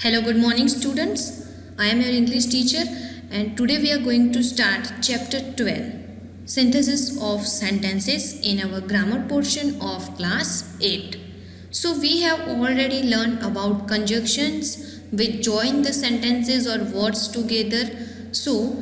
Hello, good morning, students. I am your English teacher, and today we are going to start chapter 12 Synthesis of Sentences in our grammar portion of class 8. So, we have already learned about conjunctions which join the sentences or words together. So,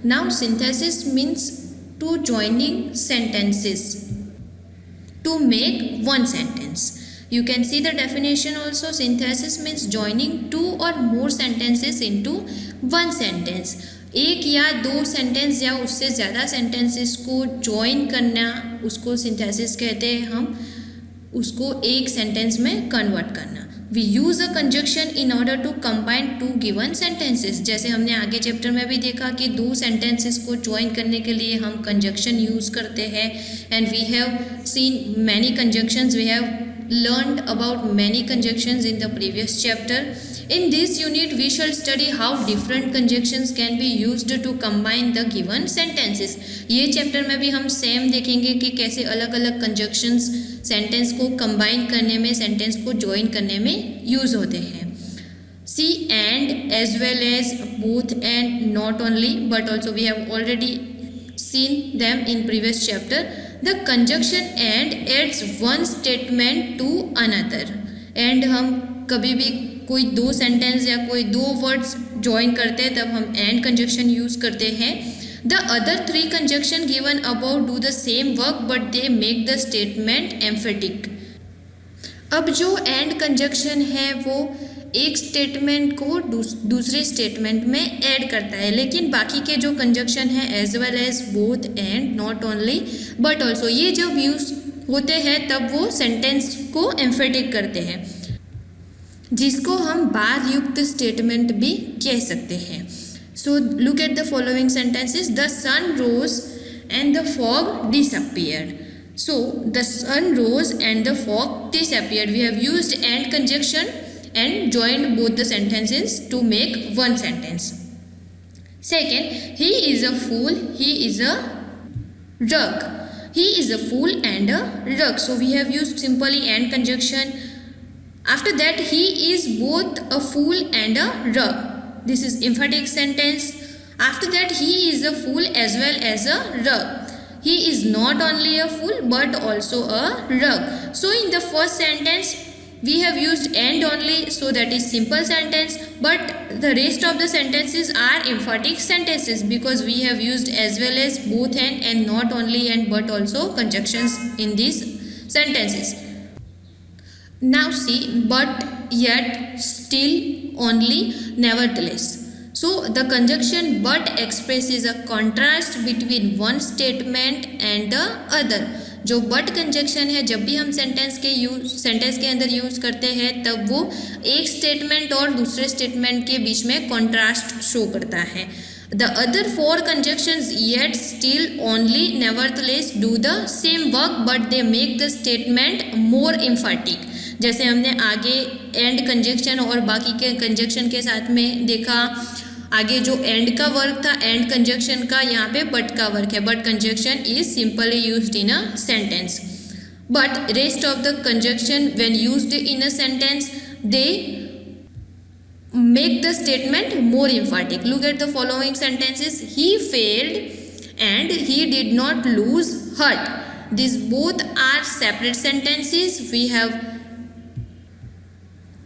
now synthesis means two joining sentences to make one sentence. You can see the definition also. Synthesis means joining two or more sentences into one sentence. एक या दो sentence या उससे ज़्यादा sentences को join करना उसको synthesis कहते हैं. हम उसको एक सेंटेंस में कन्वर्ट करना. We use a conjunction in order to combine two given sentences. जैसे हमने आगे चैप्टर में भी देखा कि दो सेंटेंसेस को ज्वाइन करने के लिए हम कंजक्शन यूज़ करते हैं. And we have seen many conjunctions. We have learned about many conjunctions in the previous chapter. In this unit we shall study how different conjunctions can be used to combine the given sentences. ये chapter में भी हम same देखेंगे कि कैसे अलग अलग conjunctions sentence को कंबाइन करने में, सेंटेंस को ज्वाइन करने में यूज़ होते हैं. See, and as well as, both and, not only but also, we have already seen them in previous chapter. The conjunction and adds one statement to another. and हम कभी भी कोई दो सेंटेंस या कोई दो वर्ड्स ज्वाइन करते हैं तब हम एंड कंजक्शन यूज़ करते हैं. The other three conjunction given above do the same work but they make the statement emphatic. अब जो एंड कंजक्शन है वो एक स्टेटमेंट को दूसरे स्टेटमेंट में ऐड करता है, लेकिन बाकी के जो कंजक्शन है as well as, both and, not only but also, ये जब यूज़ होते हैं तब वो सेंटेंस को एम्फेटिक करते हैं, जिसको हम बार युक्त स्टेटमेंट भी कह सकते हैं. So look at the following sentences. The sun rose and the fog disappeared. So the sun rose and the fog disappeared. We have used and conjunction and joined both the sentences to make one sentence. Second, he is a fool, he is a rug. He is a fool and a rug. So we have used simply and conjunction. After that, he is both a fool and a rug. This is emphatic sentence. After that, he is a fool as well as a rug. He is not only a fool but also a rug. So in the first sentence we have used and only, so that is simple sentence, but the rest of the sentences are emphatic sentences because we have used as well as, both and not only and but also conjunctions in these sentences. Now see, but, yet, still, only, nevertheless. So the conjunction but expresses a contrast between one statement and the other. जो but conjunction है, जब भी हम sentence के अंदर use करते हैं तब वो एक स्टेटमेंट और दूसरे स्टेटमेंट के बीच में कॉन्ट्रास्ट शो करता है. The other four conjunctions, yet, still, only, nevertheless, do the same work but they make the statement more emphatic. जैसे हमने आगे एंड कंजक्शन और बाकी के कंजक्शन के साथ में देखा, आगे जो एंड का वर्क था एंड कंजक्शन का, यहाँ पे बट का वर्क है. But conjunction is simply used in a sentence, but rest of the conjunction when used in a sentence they make the statement more emphatic. Look at the following sentences. He failed and he did not lose heart. These both are separate sentences. We have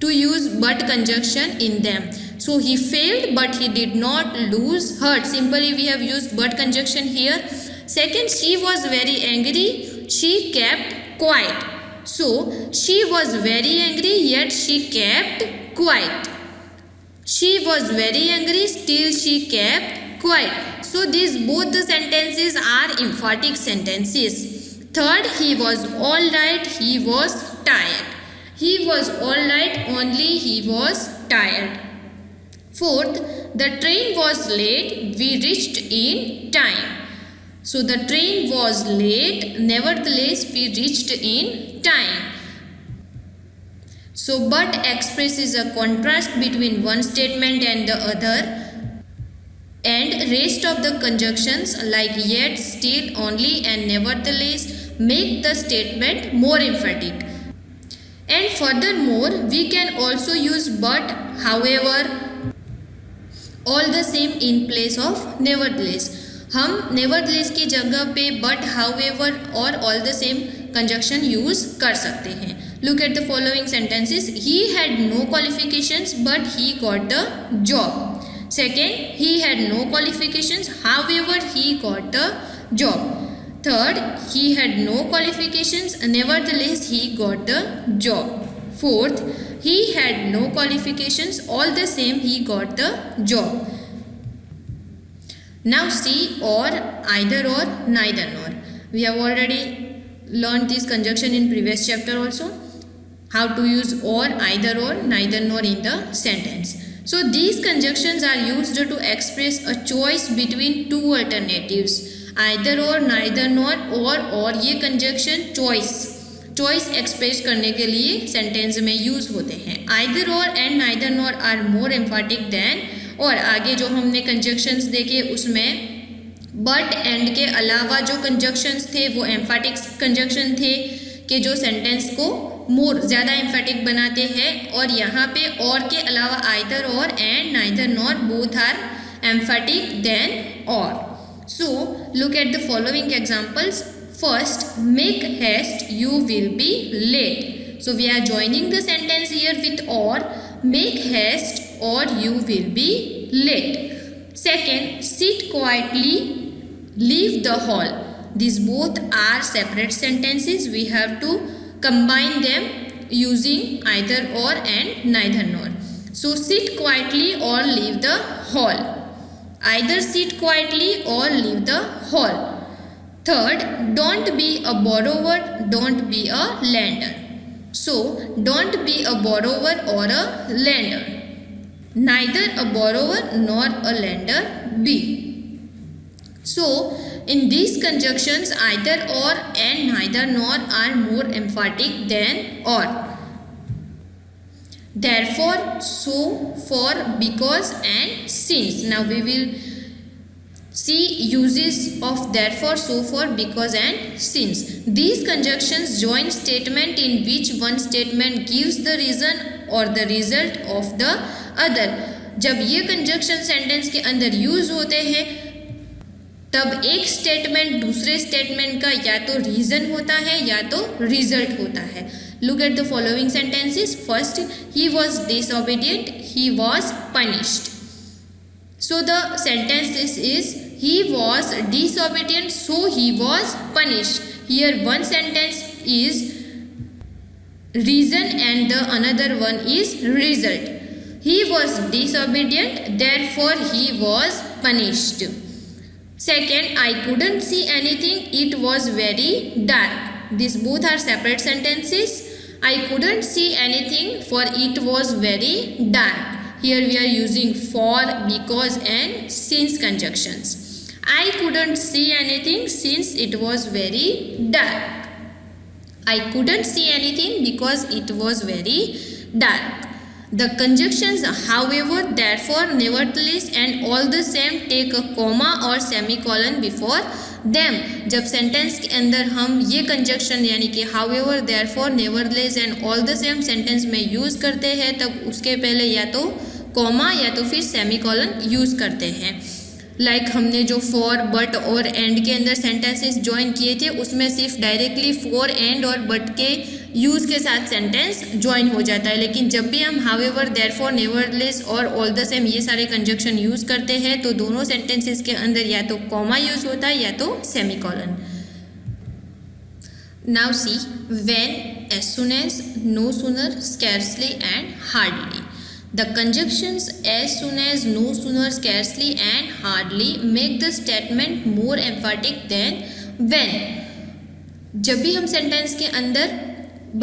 to use but conjunction in them. So he failed but he did not lose heart. Simply we have used but conjunction here. Second, she was very angry, she kept quiet. So she was very angry yet she kept quiet. She was very angry, still she kept quiet. So these both the sentences are emphatic sentences. Third, he was all right, he was tired. He was all right, only he was tired. Fourth, the train was late, we reached in time. So the train was late, nevertheless we reached in time. So but expresses a contrast between one statement and the other, and rest of the conjunctions like yet, still, only and nevertheless make the statement more emphatic. And furthermore, we can also use but, however, all the same in place of nevertheless. हम nevertheless की जगह पे but, however और all the same conjunction use कर सकते हैं. Look at the following sentences. He had no qualifications but he got the job. Second, he had no qualifications, however he got the job. Third, he had no qualifications, nevertheless he got the job. Fourth, he had no qualifications, all the same he got the job. Now see or, either or, neither nor. We have already learned this conjunction in previous chapter also. How to use or, either or, neither nor in the sentence. So these conjunctions are used to express a choice between two alternatives. Either or, neither nor और ये conjunction choice express करने के लिए sentence में use होते हैं. Either or and neither nor are more emphatic than, और आगे जो हमने conjunctions देखे उसमें but and के अलावा जो conjunctions थे वो emphatic conjunction थे कि जो sentence को मोर ज़्यादा एम्फेटिक बनाते हैं. और यहाँ पे और के अलावा either or and neither nor both are emphatic than or. So look at the following examples. First, make haste you will be late. So we are joining the sentence here with or. Make haste or you will be late. Second, sit quietly leave the hall. This both are separate sentences. We have to combine them using either or and neither nor. So sit quietly or leave the hall. Either sit quietly or leave the hall. Third, don't be a borrower, don't be a lender. So don't be a borrower or a lender. Neither a borrower nor a lender be. So in these conjunctions, either or and neither nor are more emphatic than or. Therefore, so, for, because and since. Now we will see uses of therefore, so, for, because and since. These conjunctions join statement in which one statement gives the reason or the result of the other. जब ये conjunction sentence के अंदर use होते हैं तब एक statement दूसरे statement का या तो रीजन होता है या तो रिजल्ट होता है. Look at the following sentences. First, he was disobedient, he was punished. So the sentence this is he was disobedient so he was punished. Here one sentence is reason and the another one is result. He was disobedient, therefore he was punished. Second, I couldn't see anything, it was very dark. These both are separate sentences. I couldn't see anything for it was very dark. Here we are using for, because and since conjunctions. I couldn't see anything since it was very dark. I couldn't see anything because it was very dark. The conjunctions however, therefore, nevertheless and all the same take a comma or semicolon before them. जब sentence के अंदर हम ये conjunction यानी कि however, therefore, nevertheless and all the same sentence में use करते हैं तब उसके पहले या तो कॉमा या तो फिर सेमीकोलन यूज़ करते हैं. लाइक हमने जो फॉर, बट और एंड के अंदर सेंटेंसेस ज्वाइन किए थे उसमें सिर्फ डायरेक्टली फॉर, एंड और बट के यूज़ के साथ सेंटेंस ज्वाइन हो जाता है. लेकिन जब भी हम हावेवर, देयरफॉर, नेवरदलेस और ऑल द सेम ये सारे कंजक्शन यूज़ करते हैं तो दोनों सेंटेंसेस के अंदर या तो कॉमा यूज़ होता है या तो semicolon. Now see when, as soon as, no sooner, scarcely and hardly. The conjunctions as soon as, no sooner, scarcely and hardly make the statement more emphatic than when. जब भी हम sentence के अंदर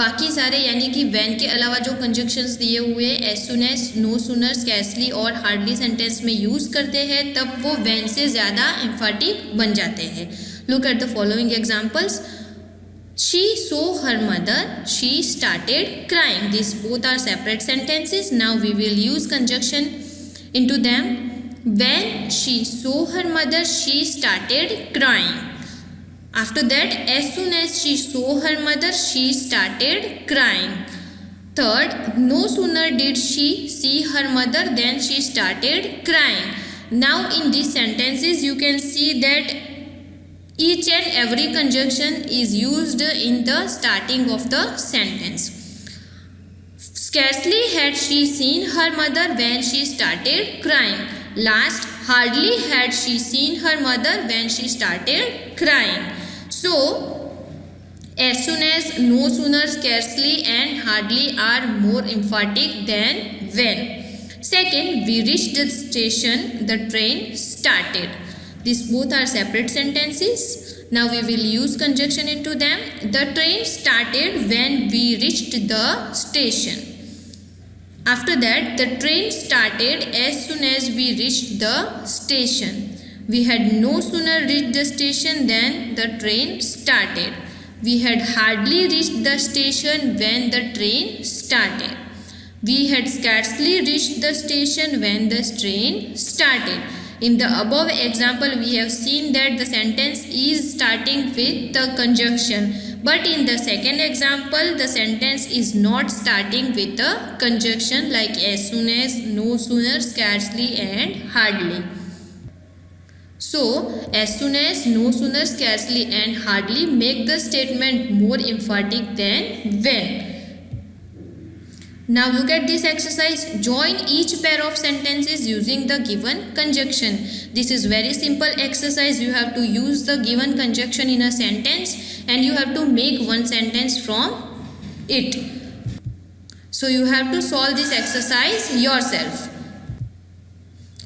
बाकी सारे यानी कि when के अलावा जो conjunctions दिए हुए as soon as, no sooner, scarcely और hardly सेंटेंस में यूज़ करते हैं तब वो when से ज़्यादा emphatic बन जाते हैं. Look at the following examples. She saw her mother, she started crying. These both are separate sentences. Now we will use conjunction into them. When she saw her mother, she started crying. After that, as soon as she saw her mother, she started crying. Third, no sooner did she see her mother than she started crying. Now in these sentences you can see that each and every conjunction is used in the starting of the sentence. Scarcely had she seen her mother when she started crying. Last, hardly had she seen her mother when she started crying. So, as soon as, no sooner, scarcely and hardly are more emphatic than when. Second, we reached the station, the train started. These both are separate sentences. Now we will use conjunction into them. The train started when we reached the station. After that, the train started as soon as we reached the station. We had no sooner reached the station than the train started. We had hardly reached the station when the train started. We had scarcely reached the station when the train started. In the above example, we have seen that the sentence is starting with the conjunction. But in the second example, the sentence is not starting with the conjunction like as soon as, no sooner, scarcely and hardly. So, as soon as, no sooner, scarcely and hardly make the statement more emphatic than when. Now look at this exercise. Join each pair of sentences using the given conjunction. This is very simple exercise. You have to use the given conjunction in a sentence and you have to make one sentence from it. So you have to solve this exercise yourself.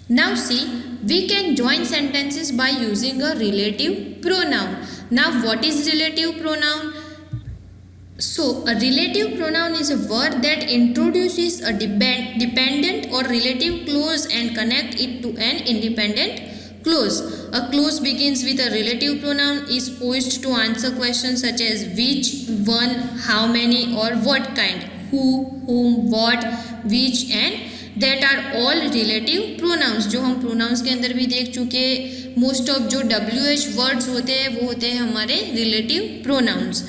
Now see, we can join sentences by using a relative pronoun. Now what is relative pronoun? So, a relative pronoun is a word that introduces a dependent or relative clause and connect it to an independent clause. A clause begins with a relative pronoun, is poised to answer questions such as which, one, how many or what kind, who, whom, what, which and that are all relative pronouns. जो हम pronouns के अंदर भी देख चुके, most of जो WH words होते हैं वो होते हैं हमारे relative pronouns.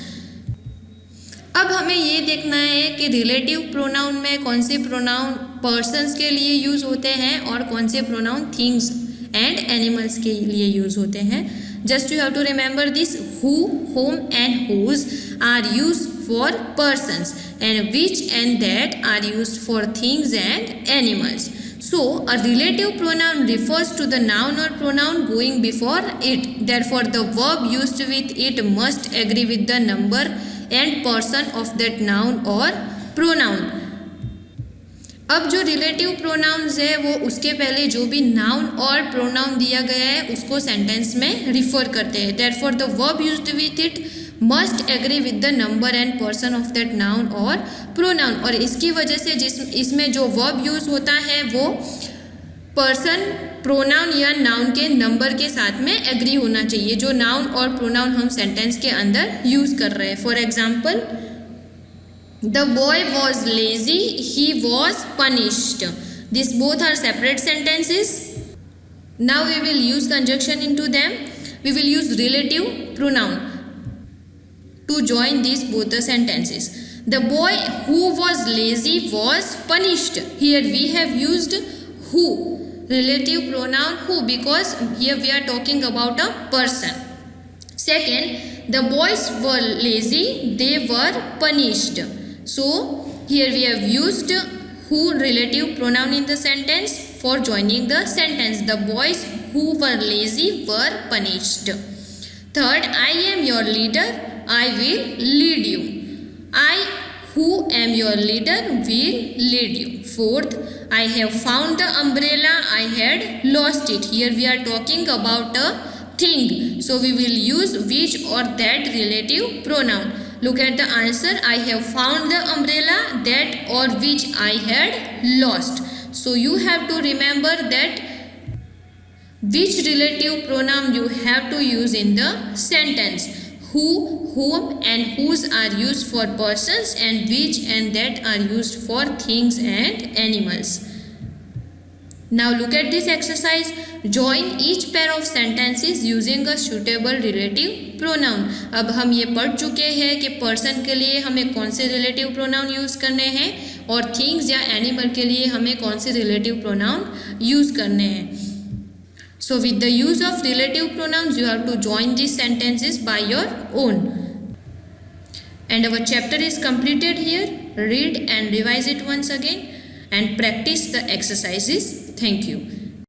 अब हमें ये देखना है कि रिलेटिव प्रोनाउन में कौन से प्रोनाउन पर्सन्स के लिए यूज़ होते हैं और कौन से प्रोनाउन थिंग्स एंड एनिमल्स के लिए यूज़ होते हैं. Just you have to remember this. Who, whom and whose are use for persons and which and that are use for things and animals. So, a relative pronoun refers to the noun or pronoun going before it. Therefore, the verb used with it must agree with the number and person of that noun or pronoun. अब जो relative pronouns है वो उसके पहले जो भी noun और pronoun दिया गया है उसको सेंटेंस में रिफर करते हैं. Therefore, the verb used with it must agree with the number and person of that noun or pronoun. और इसकी वजह से इसमें जो वर्ब यूज़ होता है वो पर्सन, प्रोनाउन या नाउन के नंबर के साथ में एग्री होना चाहिए जो नाउन और प्रोनाउन हम सेंटेंस के अंदर यूज़ कर रहे हैं. For example, the boy was lazy, he was punished. This both are separate sentences. Now we will use conjunction into them. We will use relative pronoun to join these both the sentences. The boy who was lazy was punished. Here we have used who, relative pronoun who, because here we are talking about a person. Second, the boys were lazy, they were punished. So here we have used who relative pronoun in the sentence for joining the sentence. The boys who were lazy were punished. Third, I am your leader, I will lead you. I who am your leader will lead you. Fourth, I have found the umbrella, I had lost it. Here we are talking about a thing. So we will use which or that relative pronoun. Look at the answer. I have found the umbrella, that or which I had lost. So you have to remember that which relative pronoun you have to use in the sentence. Who, whom and whose are used for persons and which and that are used for things and animals. Now look at this exercise. Join each pair of sentences using a suitable relative pronoun. अब हम ये पढ़ चुके हैं कि person के लिए हमें कौन से रिलेटिव प्रोनाउन यूज़ करने हैं और थिंग्स या एनिमल के लिए हमें कौन से रिलेटिव प्रोनाउन यूज़ करने हैं. So with the use of relative pronouns you have to join these sentences by your own. And our chapter is completed here. Read and revise it once again and practice the exercises. Thank you.